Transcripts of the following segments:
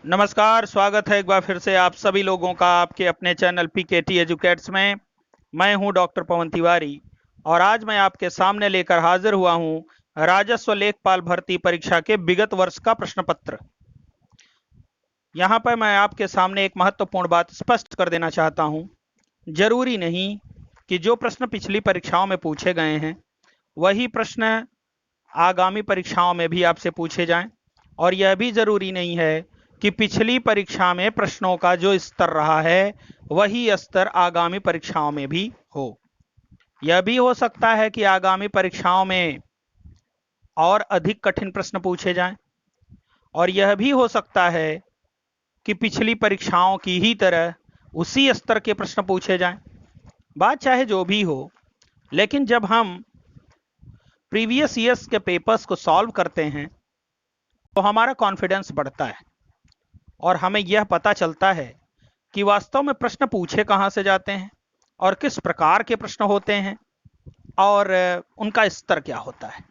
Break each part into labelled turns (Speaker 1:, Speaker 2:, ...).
Speaker 1: नमस्कार, स्वागत है एक बार फिर से आप सभी लोगों का आपके अपने चैनल पीकेटी एजुकेट्स में। मैं हूं डॉक्टर पवन तिवारी और आज मैं आपके सामने लेकर हाजिर हुआ हूं राजस्व लेखपाल भर्ती परीक्षा के विगत वर्ष का प्रश्न पत्र। यहां पर मैं आपके सामने एक महत्वपूर्ण बात स्पष्ट कर देना चाहता हूं। जरूरी नहीं कि जो प्रश्न पिछली परीक्षाओं में पूछे गए हैं वही प्रश्न आगामी परीक्षाओं में भी आपसे पूछे जाएं, और यह भी जरूरी नहीं है कि पिछली परीक्षा में प्रश्नों का जो स्तर रहा है वही स्तर आगामी परीक्षाओं में भी हो। यह भी हो सकता है कि आगामी परीक्षाओं में और अधिक कठिन प्रश्न पूछे जाएं, और यह भी हो सकता है कि पिछली परीक्षाओं की ही तरह उसी स्तर के प्रश्न पूछे जाएं। बात चाहे जो भी हो, लेकिन जब हम प्रीवियस ईयर्स के पेपर्स को सॉल्व करते हैं तो हमारा कॉन्फिडेंस बढ़ता है और हमें यह पता चलता है कि वास्तव में प्रश्न पूछे कहां से जाते हैं और किस प्रकार के प्रश्न होते हैं और उनका स्तर क्या होता है।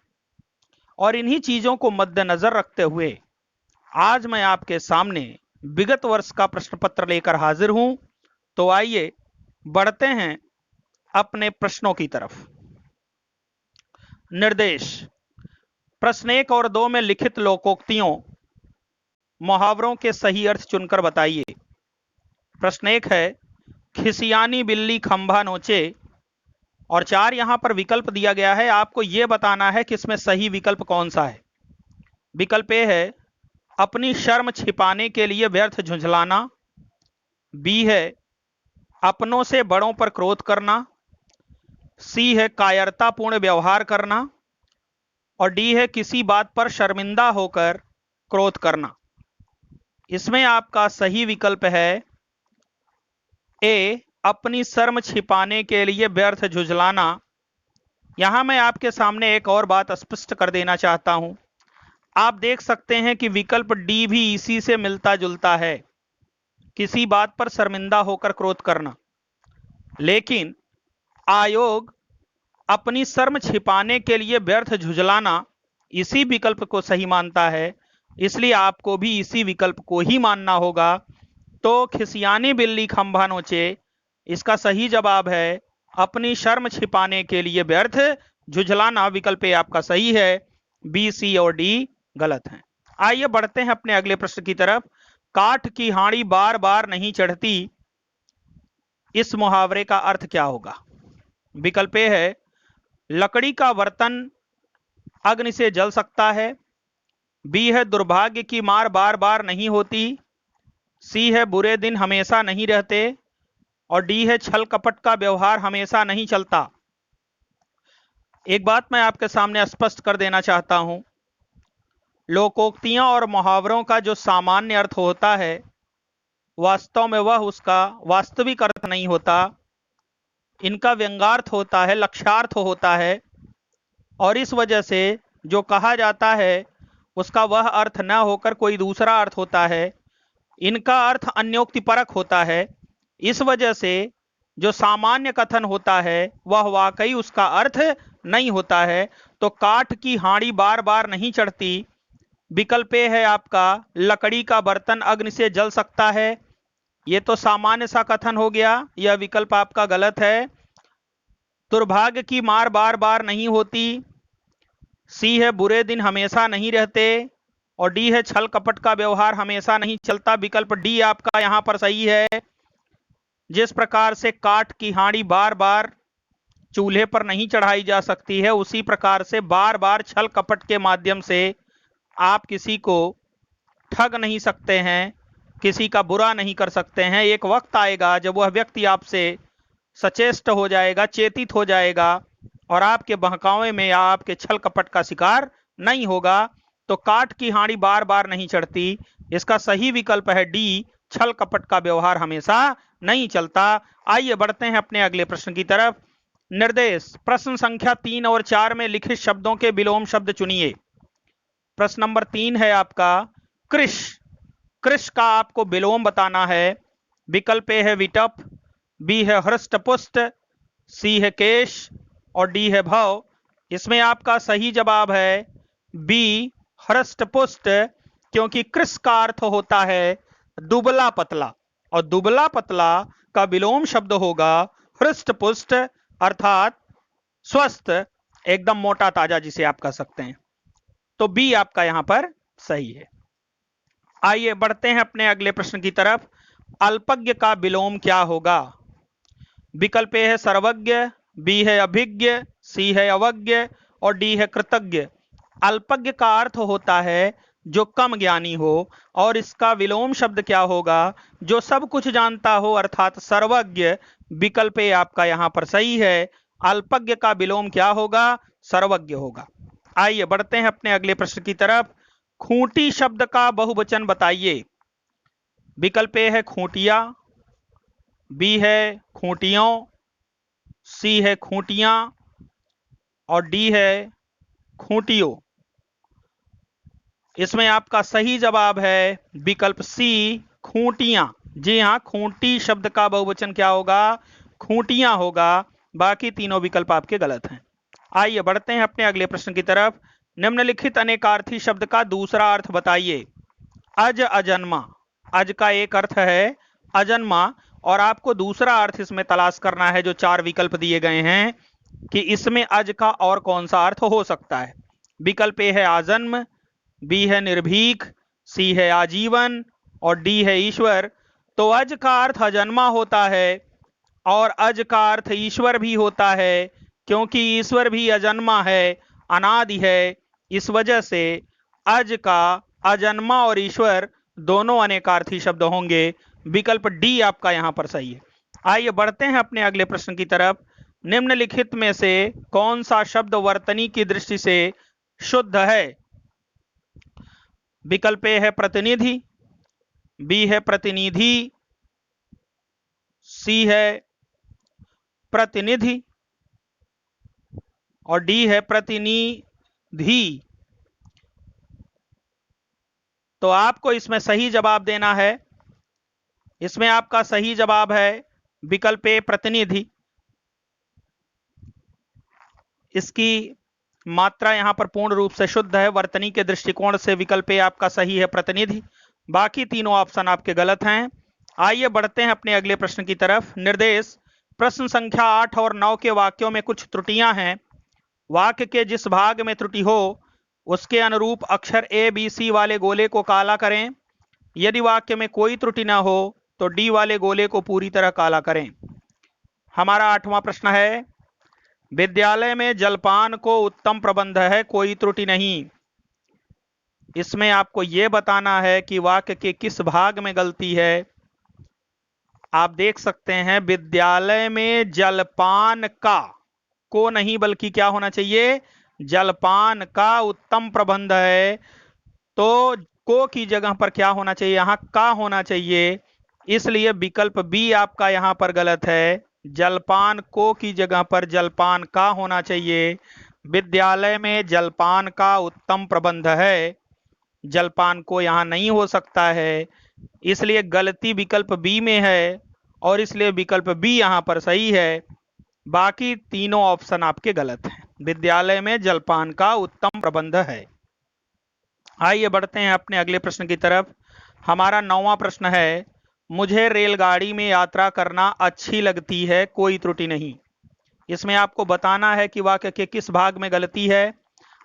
Speaker 1: और इन्हीं चीजों को मद्देनजर रखते हुए आज मैं आपके सामने विगत वर्ष का प्रश्न पत्र लेकर हाजिर हूं। तो आइए बढ़ते हैं अपने प्रश्नों की तरफ। निर्देश: प्रश्न 1 और 2 में लिखित लोकोक्तियों मुहावरों के सही अर्थ चुनकर बताइए। प्रश्न 1 है खिसियानी बिल्ली खंभा नोचे, और 4 यहां पर विकल्प दिया गया है। आपको यह बताना है कि इसमें सही विकल्प कौन सा है। विकल्प ए है अपनी शर्म छिपाने के लिए व्यर्थ झुंझलाना, बी है अपनों से बड़ों पर क्रोध करना, सी है कायरतापूर्ण व्यवहार करना, और डी है किसी बात पर शर्मिंदा होकर क्रोध करना। इसमें आपका सही विकल्प है ए अपनी शर्म छिपाने के लिए व्यर्थ झुंझलाना। यहां मैं आपके सामने एक और बात स्पष्ट कर देना चाहता हूं। आप देख सकते हैं कि विकल्प डी भी इसी से मिलता जुलता है, किसी बात पर शर्मिंदा होकर क्रोध करना, लेकिन आयोग अपनी शर्म छिपाने के लिए व्यर्थ झुंझलाना इसी विकल्प को सही मानता है, इसलिए आपको भी इसी विकल्प को ही मानना होगा। तो खिसियानी बिल्ली खंभा नोचे, इसका सही जवाब है अपनी शर्म छिपाने के लिए व्यर्थ झुंझलाना। विकल्प ए आपका सही है, बी, सी और डी गलत हैं। आइए बढ़ते हैं अपने अगले प्रश्न की तरफ। काठ की हांडी बार बार नहीं चढ़ती, इस मुहावरे का अर्थ क्या होगा। विकल्प ए है लकड़ी का बर्तन अग्नि से जल सकता है, बी है दुर्भाग्य की मार बार बार नहीं होती, सी है बुरे दिन हमेशा नहीं रहते, और डी है छल कपट का व्यवहार हमेशा नहीं चलता। एक बात मैं आपके सामने स्पष्ट कर देना चाहता हूं, लोकोक्तियां और मुहावरों का जो सामान्य अर्थ होता है वास्तव में वह उसका वास्तविक अर्थ नहीं होता। इनका व्यंग्यार्थ होता है, लक्ष्यार्थ होता है, और इस वजह से जो कहा जाता है उसका वह अर्थ न होकर कोई दूसरा अर्थ होता है। इनका अर्थ अन्योक्तिपरक होता है। इस वजह से जो सामान्य कथन होता है वह वाकई उसका अर्थ नहीं होता है। तो काठ की हांडी बार बार नहीं चढ़ती, विकल्प ए है आपका लकड़ी का बर्तन अग्नि से जल सकता है, यह तो सामान्य सा कथन हो गया, यह विकल्प आपका गलत है। दुर्भाग्य की मार बार बार नहीं होती, सी है बुरे दिन हमेशा नहीं रहते, और डी है छल कपट का व्यवहार हमेशा नहीं चलता। विकल्प डी आपका यहां पर सही है। जिस प्रकार से काठ की हांडी बार बार चूल्हे पर नहीं चढ़ाई जा सकती है, उसी प्रकार से बार बार छल कपट के माध्यम से आप किसी को ठग नहीं सकते हैं, किसी का बुरा नहीं कर सकते हैं। एक वक्त आएगा जब वह व्यक्ति आपसे सचेष्ट हो जाएगा, चेतित हो जाएगा, और आपके बहकावे में या आपके छल कपट का शिकार नहीं होगा। तो काठ की हांडी बार बार नहीं चढ़ती, इसका सही विकल्प है डी, छल कपट का व्यवहार हमेशा नहीं चलता। आइए बढ़ते हैं अपने अगले प्रश्न की तरफ। निर्देश: प्रश्न संख्या 3 और 4 में लिखित शब्दों के विलोम शब्द चुनिए। प्रश्न नंबर 3 है आपका कृश। कृश का आपको विलोम बताना है। विकल्प ए है विटप, बी है हृष्टपुष्ट, सी है केश, और डी है भव। इसमें आपका सही जवाब है बी, हृष्टपुष्ट, क्योंकि कृश का अर्थ होता है दुबला पतला, और दुबला पतला का विलोम शब्द होगा हृष्ट पुष्ट, अर्थात स्वस्थ, एकदम मोटा ताजा, जिसे आप कह सकते हैं। तो बी आपका यहां पर सही है। आइए बढ़ते हैं अपने अगले प्रश्न की तरफ। अल्पज्ञ का विलोम क्या होगा? विकल्प ए है सर्वज्ञ, बी है अभिज्ञ, सी है अवज्ञ और डी है कृतज्ञ। अल्पज्ञ का अर्थ होता है जो कम ज्ञानी हो, और इसका विलोम शब्द क्या होगा? जो सब कुछ जानता हो, अर्थात सर्वज्ञ। विकल्प ए आपका यहां पर सही है। अल्पज्ञ का विलोम क्या होगा? सर्वज्ञ होगा। आइए बढ़ते हैं अपने अगले प्रश्न की तरफ। खूंटी शब्द का बहुवचन बताइए। विकल्प ए है खूंटिया, बी है खूंटियों, सी है खूंटियां और डी है खूंटियों। इसमें आपका सही जवाब है विकल्प सी, खूंटियां। जी हां, खूंटी शब्द का बहुवचन क्या होगा? खूंटियां होगा। बाकी तीनों विकल्प आपके गलत हैं। आइए बढ़ते हैं अपने अगले प्रश्न की तरफ। निम्नलिखित अनेकार्थी शब्द का दूसरा अर्थ बताइए। अज अजन्मा, अज का एक अर्थ है अजन्मा, और आपको दूसरा अर्थ इसमें तलाश करना है। जो चार विकल्प दिए गए हैं कि इसमें अज का और कौन सा अर्थ हो सकता है। विकल्प ए है आजन्म, बी है निर्भीक, सी है आजीवन और डी है ईश्वर। तो अज का अर्थ अजन्मा होता है और अज का अर्थ ईश्वर भी होता है, क्योंकि ईश्वर भी अजन्मा है, अनादि है। इस वजह से अज का अजन्मा और ईश्वर दोनों अनेकार्थी शब्द होंगे। विकल्प डी आपका यहां पर सही है। आइए बढ़ते हैं अपने अगले प्रश्न की तरफ। निम्नलिखित में से कौन सा शब्द वर्तनी की दृष्टि से शुद्ध है? विकल्प ए है प्रतिनिधि, बी है प्रतिनिधि, सी है प्रतिनिधि और डी है प्रतिनिधि। तो आपको इसमें सही जवाब देना है। इसमें आपका सही जवाब है विकल्प ए प्रतिनिधि। इसकी मात्रा यहां पर पूर्ण रूप से शुद्ध है। वर्तनी के दृष्टिकोण से विकल्प ए आपका सही है प्रतिनिधि। बाकी तीनों ऑप्शन आपके गलत हैं। आइए बढ़ते हैं अपने अगले प्रश्न की तरफ। निर्देश प्रश्न संख्या 8 और 9 के वाक्यों में कुछ त्रुटियां हैं। वाक्य के जिस भाग में त्रुटि हो उसके अनुरूप अक्षर ए बी सी वाले गोले को काला करें। यदि वाक्य में कोई त्रुटि ना हो तो डी वाले गोले को पूरी तरह काला करें। हमारा 8वां प्रश्न है, विद्यालय में जलपान को उत्तम प्रबंध है, कोई त्रुटि नहीं। इसमें आपको यह बताना है कि वाक्य के किस भाग में गलती है। आप देख सकते हैं विद्यालय में जलपान का, को नहीं बल्कि क्या होना चाहिए? जलपान का उत्तम प्रबंध है। तो को की जगह पर क्या होना चाहिए? यहां का होना चाहिए। इसलिए विकल्प बी आपका यहां पर गलत है। जलपान को की जगह पर जलपान का होना चाहिए। विद्यालय में जलपान का उत्तम प्रबंध है, जलपान को यहां नहीं हो सकता है। इसलिए गलती विकल्प बी में है और इसलिए विकल्प बी यहां पर सही है। बाकी तीनों ऑप्शन आपके गलत हैं। विद्यालय में जलपान का उत्तम प्रबंध है। आइए बढ़ते हैं अपने अगले प्रश्न की तरफ। हमारा 9वां प्रश्न है, मुझे रेलगाड़ी में यात्रा करना अच्छी लगती है, कोई त्रुटि नहीं। इसमें आपको बताना है कि वाक्य के किस भाग में गलती है।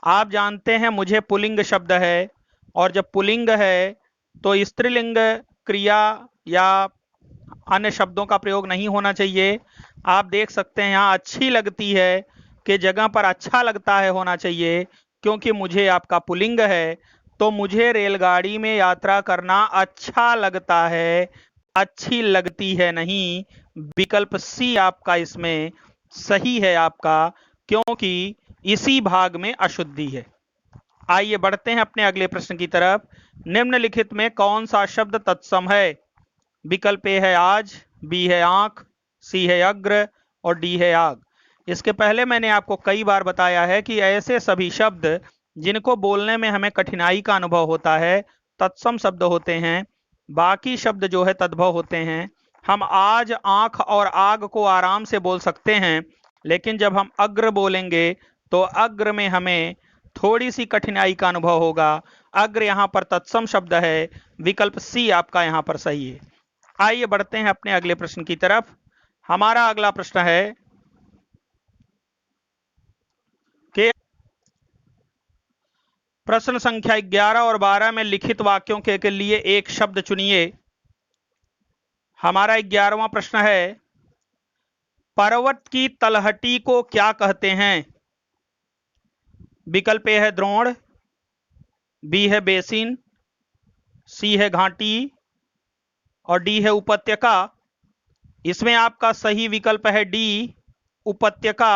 Speaker 1: आप जानते हैं मुझे पुल्लिंग शब्द है, और जब पुल्लिंग है तो स्त्रीलिंग क्रिया या अन्य शब्दों का प्रयोग नहीं होना चाहिए। आप देख सकते हैं यहाँ अच्छी लगती है कि जगह पर अच्छा लगता है होना चाहिए, क्योंकि मुझे आपका पुल्लिंग है। तो मुझे रेलगाड़ी में यात्रा करना अच्छा लगता है, अच्छी लगती है नहीं। विकल्प सी आपका इसमें सही है आपका, क्योंकि इसी भाग में अशुद्धि है। आइए बढ़ते हैं अपने अगले प्रश्न की तरफ। निम्नलिखित में कौन सा शब्द तत्सम है? विकल्प ए है आज, बी है आंख, सी है अग्र और डी है आग। इसके पहले मैंने आपको कई बार बताया है कि ऐसे सभी शब्द जिनको बोलने में हमें कठिनाई का अनुभव होता है तत्सम शब्द होते हैं। बाकी शब्द जो है तद्भव होते हैं। हम आज, आंख और आग को आराम से बोल सकते हैं, लेकिन जब हम अग्र बोलेंगे तो अग्र में हमें थोड़ी सी कठिनाई का अनुभव होगा। अग्र यहां पर तत्सम शब्द है, विकल्प सी आपका यहां पर सही है। आइए बढ़ते हैं अपने अगले प्रश्न की तरफ। हमारा अगला प्रश्न है कि प्रश्न संख्या 11 और 12 में लिखित वाक्यों के लिए एक शब्द चुनिए। हमारा 11वां प्रश्न है, पर्वत की तलहटी को क्या कहते हैं? विकल्प ए है द्रोण, बी है बेसिन, सी है घाटी और डी है उपत्यका। इसमें आपका सही विकल्प है डी, उपत्यका।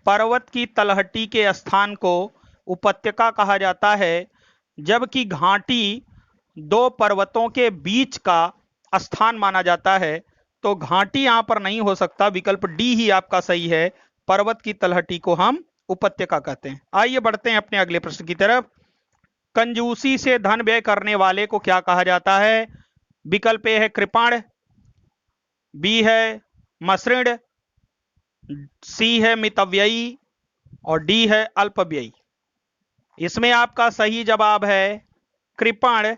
Speaker 1: पर्वत की तलहटी के स्थान को उपत्यका कहा जाता है, जबकि घाटी दो पर्वतों के बीच का स्थान माना जाता है। तो घाटी यहां पर नहीं हो सकता, विकल्प डी ही आपका सही है। पर्वत की तलहटी को हम उपत्यका कहते हैं। आइए बढ़ते हैं अपने अगले प्रश्न की तरफ। कंजूसी से धन व्यय करने वाले को क्या कहा जाता है? विकल्प ए है कृपण, बी है मसृण, सी है मितव्ययी और डी है अल्पव्ययी। इसमें आपका सही जवाब है कृपण।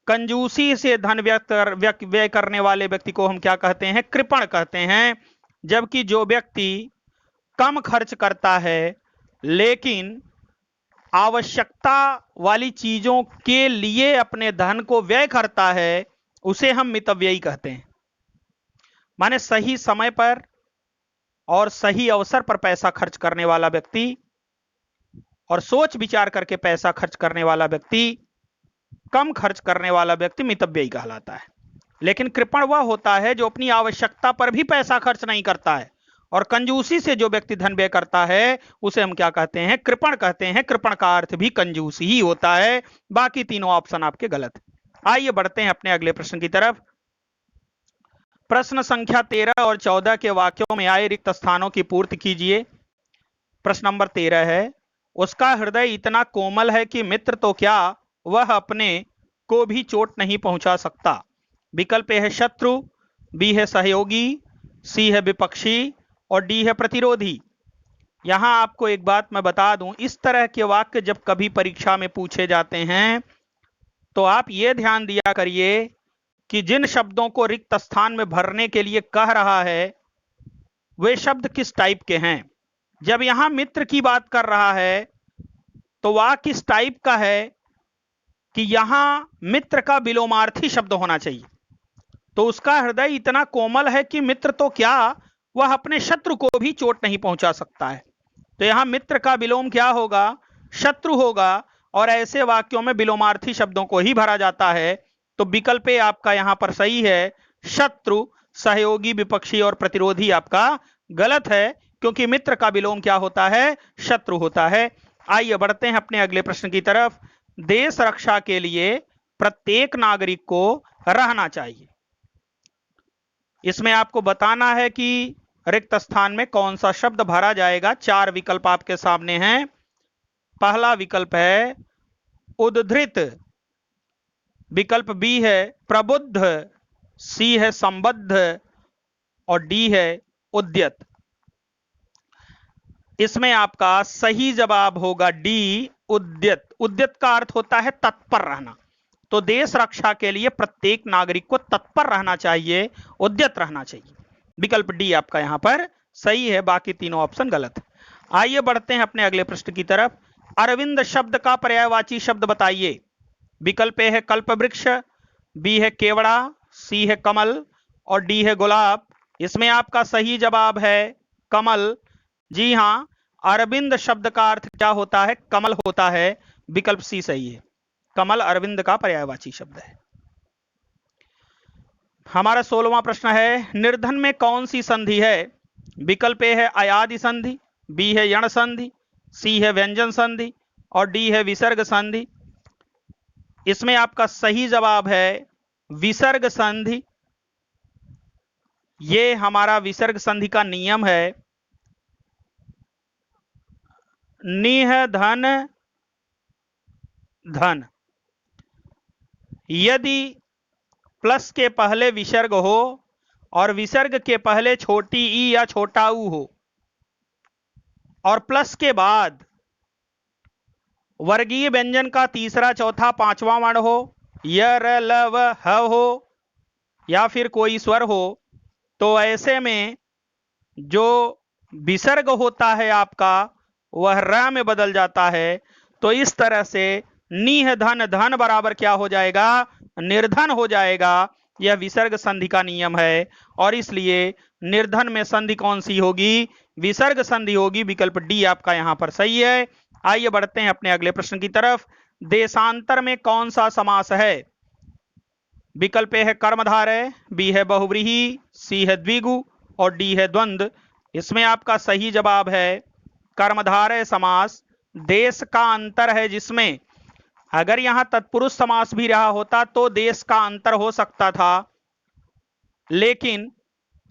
Speaker 1: कंजूसी से धन व्यय करने वाले व्यक्ति को हम क्या कहते हैं? कृपण कहते हैं। जबकि जो व्यक्ति कम खर्च करता है लेकिन आवश्यकता वाली चीजों के लिए अपने धन को व्यय करता है, उसे हम मितव्ययी कहते हैं। माने सही समय पर और सही अवसर पर पैसा खर्च करने वाला व्यक्ति और सोच विचार करके पैसा खर्च करने वाला व्यक्ति, कम खर्च करने वाला व्यक्ति मितव्ययी कहलाता है। लेकिन कृपण वह होता है जो अपनी आवश्यकता पर भी पैसा खर्च नहीं करता है, और कंजूसी से जो व्यक्ति धन व्यय करता है उसे हम क्या कहते हैं? कृपण कहते हैं। कृपण का अर्थ भी कंजूसी ही होता है। बाकी तीनों ऑप्शन आपके गलत है। आइए बढ़ते हैं अपने अगले प्रश्न की तरफ। प्रश्न संख्या 13 और 14 के वाक्यों में आए रिक्त स्थानों की पूर्ति कीजिए। प्रश्न नंबर 13 है, उसका हृदय इतना कोमल है कि मित्र तो क्या वह अपने को भी चोट नहीं पहुंचा सकता। विकल्प ए है शत्रु, बी है सहयोगी, सी है विपक्षी और डी है प्रतिरोधी। यहां आपको एक बात मैं बता दूं, इस तरह के वाक्य जब कभी परीक्षा में पूछे जाते हैं तो आप यह ध्यान दिया करिए कि जिन शब्दों को रिक्त स्थान में भरने के लिए कह रहा है वे शब्द किस टाइप के हैं। जब यहां मित्र की बात कर रहा है तो वह किस टाइप का है कि यहां मित्र का विलोमार्थी शब्द होना चाहिए। तो उसका हृदय इतना कोमल है कि मित्र तो क्या वह अपने शत्रु को भी चोट नहीं पहुंचा सकता है। तो यहां मित्र का विलोम क्या होगा? शत्रु होगा। और ऐसे वाक्यों में विलोमार्थी शब्दों को ही भरा जाता है। तो विकल्प ए आपका यहां पर सही है, शत्रु, सहयोगी, विपक्षी और प्रतिरोधी आपका गलत है, क्योंकि मित्र का विलोम क्या होता है? शत्रु होता है। आइए बढ़ते हैं अपने अगले प्रश्न की तरफ। देश रक्षा के लिए प्रत्येक नागरिक को रहना चाहिए। इसमें आपको बताना है कि रिक्त स्थान में कौन सा शब्द भरा जाएगा। 4 विकल्प आपके सामने हैं। पहला विकल्प है उद्धृत, विकल्प बी है प्रबुद्ध, सी है संबद्ध और डी है उद्यत। इसमें आपका सही जवाब होगा डी, उद्यत। उद्यत का अर्थ होता है तत्पर रहना। तो देश रक्षा के लिए प्रत्येक नागरिक को तत्पर रहना चाहिए, उद्यत रहना चाहिए। विकल्प डी आपका यहां पर सही है, बाकी तीनों ऑप्शन गलत है। आइए बढ़ते हैं अपने अगले प्रश्न की तरफ। अरविंद शब्द का पर्यायवाची शब्द बताइए। विकल्प ए है कल्पवृक्ष, बी है केवड़ा, सी है कमल और डी है गुलाब। इसमें आपका सही जवाब है कमल। जी हां, अरविंद शब्द का अर्थ क्या होता है? कमल होता है। विकल्प सी सही है, कमल अरविंद का पर्यायवाची शब्द है। हमारा 16वां प्रश्न है, निर्धन में कौन सी संधि है? विकल्प ए है अयादि संधि, बी है यण संधि, सी है व्यंजन संधि और डी है विसर्ग संधि। इसमें आपका सही जवाब है विसर्ग संधि। ये हमारा विसर्ग संधि का नियम है। निह धन धन, यदि प्लस के पहले विसर्ग हो और विसर्ग के पहले छोटी ई या छोटा ऊ हो और प्लस के बाद वर्गीय व्यंजन का तीसरा, चौथा, पांचवा वर्ण हो, य, र, ल, व, ह हो, या फिर कोई स्वर हो, तो ऐसे में जो विसर्ग होता है आपका वह र में बदल जाता है। तो इस तरह से निह धन धन बराबर क्या हो जाएगा, निर्धन हो जाएगा। यह विसर्ग संधि का नियम है और इसलिए निर्धन में संधि कौन सी होगी, विसर्ग संधि होगी। विकल्प डी आपका यहां पर सही है। आइए बढ़ते हैं अपने अगले प्रश्न की तरफ। देशांतर में कौन सा समास है? विकल्प ए है कर्मधारय, बी है बहुव्रीहि, सी है द्विगु और डी है द्वंद्व। इसमें आपका सही जवाब है कर्मधारय समास। देश का अंतर है जिसमें अगर यहां तत्पुरुष समास भी रहा होता तो देश का अंतर हो सकता था, लेकिन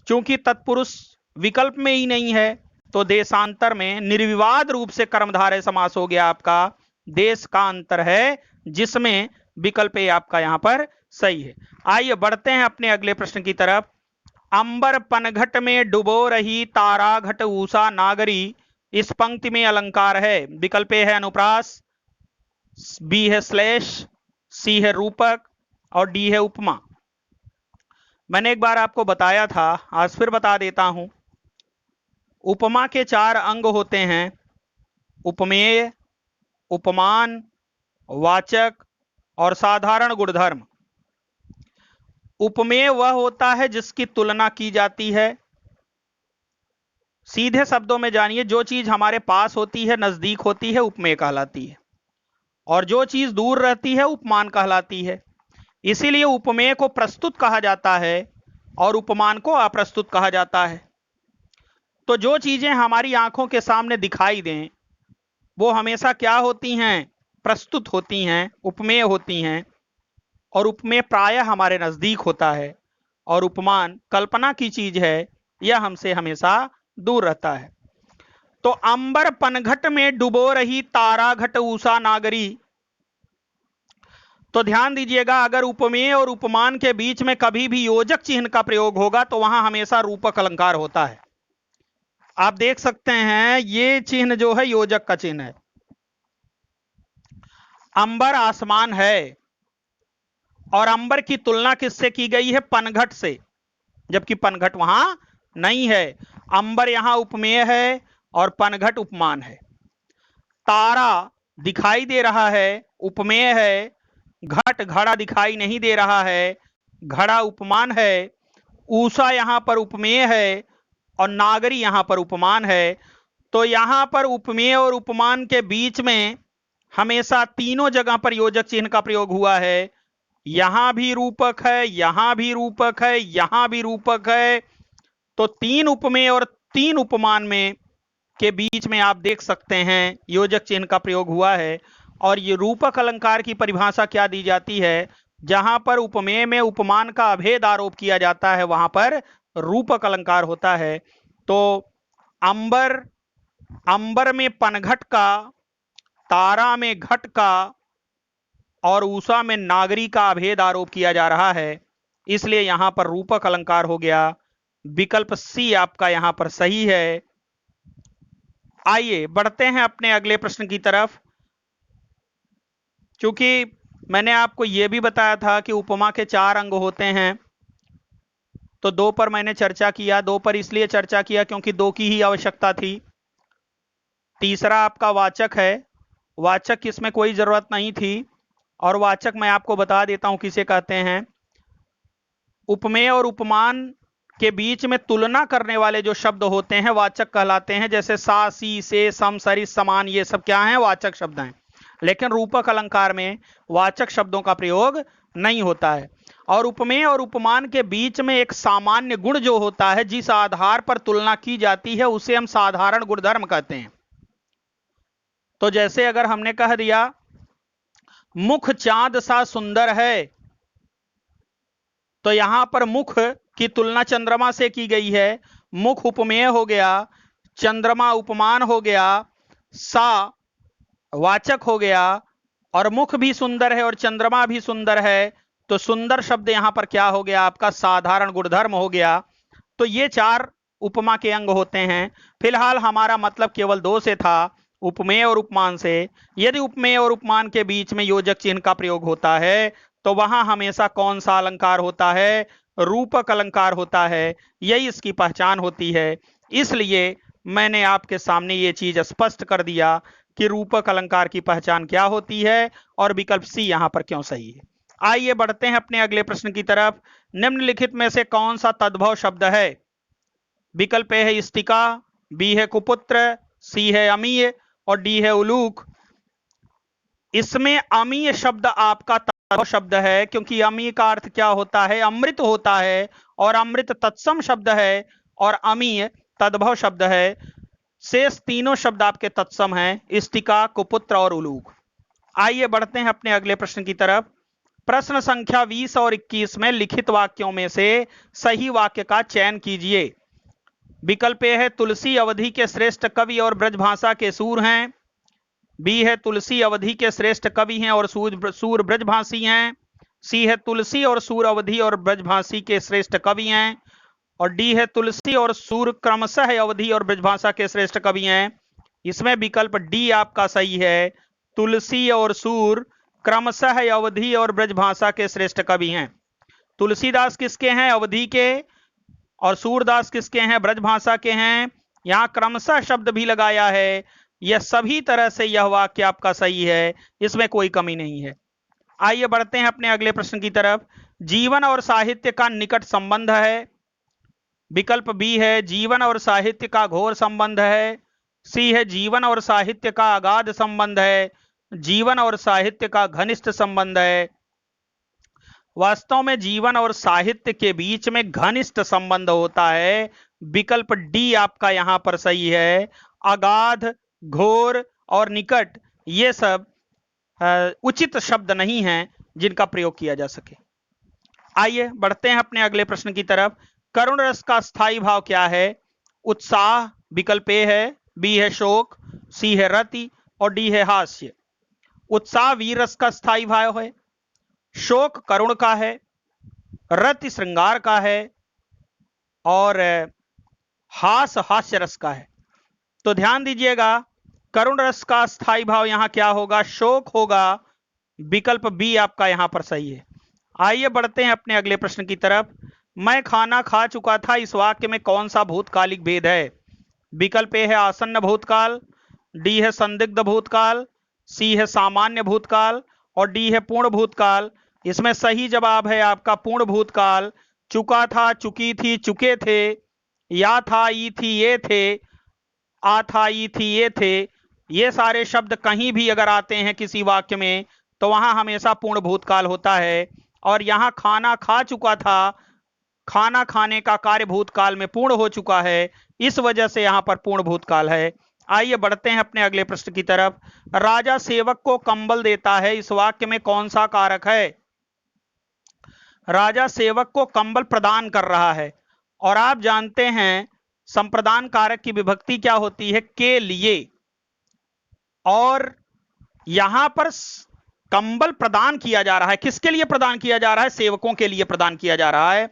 Speaker 1: चूंकि तत्पुरुष विकल्प में ही नहीं है तो देशांतर में निर्विवाद रूप से कर्मधारय समास हो गया आपका। देश का अंतर है जिसमें विकल्प ए आपका यहां पर सही है। आइए बढ़ते हैं अपने अगले प्रश्न की तरफ। अंबर पनघट में डुबो रही तारा घट ऊषा नागरी, इस पंक्ति में अलंकार है। विकल्प ए है अनुप्रास, बी है श्लेष, सी है रूपक और डी है उपमा। मैंने एक बार आपको बताया था, आज फिर बता देता हूं। उपमा के 4 अंग होते हैं, उपमेय, उपमान, वाचक और साधारण गुणधर्म। उपमेय वह होता है जिसकी तुलना की जाती है। सीधे शब्दों में जानिए, जो चीज हमारे पास होती है, नजदीक होती है, उपमेय कहलाती है, और जो चीज दूर रहती है उपमान कहलाती है। इसीलिए उपमेय को प्रस्तुत कहा जाता है और उपमान को अप्रस्तुत कहा जाता है। तो जो चीजें हमारी आंखों के सामने दिखाई दें वो हमेशा क्या होती हैं, प्रस्तुत होती हैं, उपमेय होती हैं। और उपमेय प्रायः हमारे नजदीक होता है और उपमान कल्पना की चीज है, यह हमसे हमेशा दूर रहता है। तो अंबर पनघट में डुबो रही तारा घट ऊषा नागरी, तो ध्यान दीजिएगा, अगर उपमेय और उपमान के बीच में कभी भी योजक चिन्ह का प्रयोग होगा तो वहां हमेशा रूपक अलंकार होता है। आप देख सकते हैं ये चिन्ह जो है योजक का चिन्ह है। अंबर आसमान है और अंबर की तुलना किससे की गई है, पनघट से, जबकि पनघट वहां नहीं है। अंबर यहां उपमेय है और पनघट उपमान है। तारा दिखाई दे रहा है, उपमेय है। घट घड़ा दिखाई नहीं दे रहा है, घड़ा उपमान है। ऊषा यहां पर उपमेय है और नागरी यहां पर उपमान है। तो यहां पर उपमेय और उपमान के बीच में हमेशा तीनों जगह पर योजक चिन्ह का प्रयोग हुआ है। यहां भी रूपक है, यहां भी रूपक है, यहां भी रूपक है। तो 3 उपमेय और 3 उपमान में के बीच में आप देख सकते हैं योजक चिन्ह का प्रयोग हुआ है। और ये रूपक अलंकार की परिभाषा क्या दी जाती है, जहां पर उपमेय में उपमान का अभेद आरोप किया जाता है वहां पर रूपक अलंकार होता है। तो अंबर, अंबर में पनघट का, तारा में घट का और ऊषा में नागरी का अभेद आरोप किया जा रहा है, इसलिए यहां पर रूपक अलंकार हो गया। विकल्प सी आपका यहां पर सही है। आइए बढ़ते हैं अपने अगले प्रश्न की तरफ। क्योंकि मैंने आपको यह भी बताया था कि उपमा के 4 अंग होते हैं, तो 2 पर मैंने चर्चा किया। 2 पर इसलिए चर्चा किया क्योंकि 2 की ही आवश्यकता थी। तीसरा आपका वाचक है, वाचक की इसमें कोई जरूरत नहीं थी। और वाचक मैं आपको बता देता हूं किसे कहते हैं। उपमेय और उपमान के बीच में तुलना करने वाले जो शब्द होते हैं वाचक कहलाते हैं। जैसे सा, सी, से, सम, सरिस, समान, ये सब क्या हैं, वाचक शब्द हैं। लेकिन रूपक अलंकार में वाचक शब्दों का प्रयोग नहीं होता है। और उपमेय और उपमान के बीच में एक सामान्य गुण जो होता है, जिस आधार पर तुलना की जाती है, उसे हम साधारण गुणधर्म कहते हैं। तो जैसे अगर हमने कह दिया मुख चांद सा सुंदर है, तो यहां पर मुख की तुलना चंद्रमा से की गई है। मुख उपमेय हो गया, चंद्रमा उपमान हो गया, सा वाचक हो गया, और मुख भी सुंदर है और चंद्रमा भी सुंदर है। तो सुंदर शब्द यहां पर क्या हो गया, आपका साधारण गुणधर्म हो गया। तो ये 4 उपमा के अंग होते हैं। फिलहाल हमारा मतलब केवल 2 से था, उपमेय और उपमान से। यदि उपमेय और उपमान के बीच में योजक चिन्ह का प्रयोग होता है तो वहां हमेशा कौन सा अलंकार होता है? रूपक अलंकार होता है। यही इसकी पहचान होती है। इसलिए मैंने आपके सामने ये चीज स्पष्ट कर दिया कि रूपक अलंकार की पहचान क्या होती है और विकल्प सी यहां पर क्यों सही है। आइए बढ़ते हैं अपने अगले प्रश्न की तरफ। निम्नलिखित में से कौन सा तद्भव शब्द है? विकल्प ए है स्टिका, बी है कुपुत्र, सी है अमीय और डी है उलूक। इसमें अमीय शब्द आपका तद्भव शब्द है, क्योंकि अमीय का अर्थ क्या होता है? अमृत होता है, और अमृत तत्सम शब्द है और अमीय तद्भव शब्द है। शेष तीनों शब्द आपके तत्सम हैं, स्टिका, कुपुत्र और उलूक। आइए बढ़ते हैं अपने अगले प्रश्न की तरफ। प्रश्न संख्या 20 और 21 में लिखित वाक्यों में से सही वाक्य का चयन कीजिए। विकल्प ए है तुलसी अवधि के श्रेष्ठ कवि और ब्रजभाषा के सूर हैं, बी है तुलसी अवधि के श्रेष्ठ कवि हैं और सूर ब्रजभाषी हैं, सी है तुलसी और सूर अवधि और ब्रजभाषी के श्रेष्ठ कवि हैं, और डी है तुलसी और सूर क्रमशः अवधि और ब्रजभाषा के श्रेष्ठ कवि हैं। इसमें विकल्प डी आपका सही है, तुलसी और सूर क्रमशः अवधि और ब्रजभाषा के श्रेष्ठ कवि हैं। तुलसीदास किसके हैं? अवधि के। और सूरदास किसके हैं? ब्रजभाषा के हैं। यहां क्रमशः शब्द भी लगाया है। यह सभी तरह से यह वाक्य आपका सही है, इसमें कोई कमी नहीं है। आइए बढ़ते हैं अपने अगले प्रश्न की तरफ। जीवन और साहित्य का निकट संबंध है। विकल्प बी है जीवन और साहित्य का घोर संबंध है, सी है जीवन और साहित्य का अगाध संबंध है, जीवन और साहित्य का घनिष्ठ संबंध है। वास्तव में जीवन और साहित्य के बीच में घनिष्ठ संबंध होता है। विकल्प डी आपका यहां पर सही है। अगाध, घोर और निकट ये सब उचित शब्द नहीं हैं जिनका प्रयोग किया जा सके। आइए बढ़ते हैं अपने अगले प्रश्न की तरफ। करुण रस का स्थायी भाव क्या है? उत्साह विकल्प ए है, बी है शोक, सी है रति और डी है हास्य। उत्साह वीर रस का स्थायी भाव है, शोक करुण का है, रति श्रृंगार का है और हास्य रस का है। तो ध्यान दीजिएगा, करुण रस का स्थायी भाव यहां क्या होगा? शोक होगा। विकल्प बी आपका यहां पर सही है। आइए बढ़ते हैं अपने अगले प्रश्न की तरफ। मैं खाना खा चुका था, इस वाक्य में कौन सा भूतकालिक भेद है? विकल्प ए है आसन्न भूतकाल, डी है संदिग्ध भूतकाल, सी है सामान्य भूतकाल और डी है पूर्ण भूतकाल। इसमें सही जवाब है आपका पूर्ण भूतकाल। चुका था, चुकी थी, चुके थे, या था, ई थी, ये थे, आ था, ई थी, ये थे, ये सारे शब्द कहीं भी अगर आते हैं किसी वाक्य में तो वहां हमेशा पूर्ण भूतकाल होता है। और यहां खाना खा चुका था, खाना खाने का कार्य भूतकाल में पूर्ण हो चुका है, इस वजह से यहां पर पूर्ण भूतकाल है। आइए बढ़ते हैं अपने अगले प्रश्न की तरफ। राजा सेवक को कंबल देता है, इस वाक्य में कौन सा कारक है? राजा सेवक को कंबल प्रदान कर रहा है, और आप जानते हैं संप्रदान कारक की विभक्ति क्या होती है? के लिए। और यहां पर कंबल प्रदान किया जा रहा है, किसके लिए प्रदान किया जा रहा है? सेवकों के लिए प्रदान किया जा रहा है।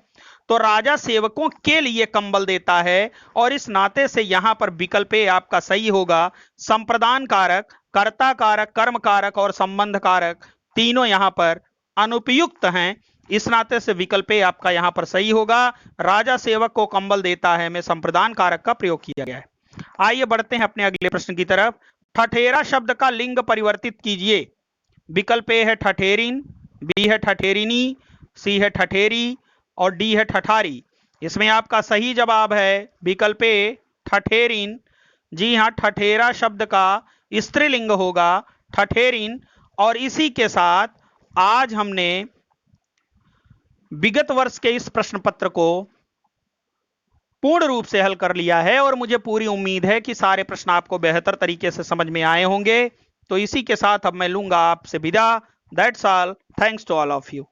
Speaker 1: तो राजा सेवकों के लिए कंबल देता है, और इस नाते से यहां पर विकल्प ए आपका सही होगा। संप्रदान कारक, कर्ता कारक, कर्म कारक और संबंध कारक तीनों यहां पर अनुपयुक्त हैं, इस नाते से विकल्प ए आपका यहां पर सही होगा। राजा सेवक को कंबल देता है में संप्रदान कारक का प्रयोग किया गया है। आइए बढ़ते हैं अपने अगले प्रश्न की तरफ। ठठेरा शब्द का लिंग परिवर्तित कीजिए। विकल्प ए है ठठेरिन, बी है ठठेरिनी, सी है ठठेरी और डी है ठठारी। इसमें आपका सही जवाब है विकल्प ए ठठेरिन। जी हां, ठठेरा शब्द का स्त्रीलिंग होगा ठठेरिन। और इसी के साथ आज हमने विगत वर्ष के इस प्रश्न पत्र को पूर्ण रूप से हल कर लिया है, और मुझे पूरी उम्मीद है कि सारे प्रश्न आपको बेहतर तरीके से समझ में आए होंगे। तो इसी के साथ अब मैं लूंगा आपसे विदा। That's all, thanks to all of you.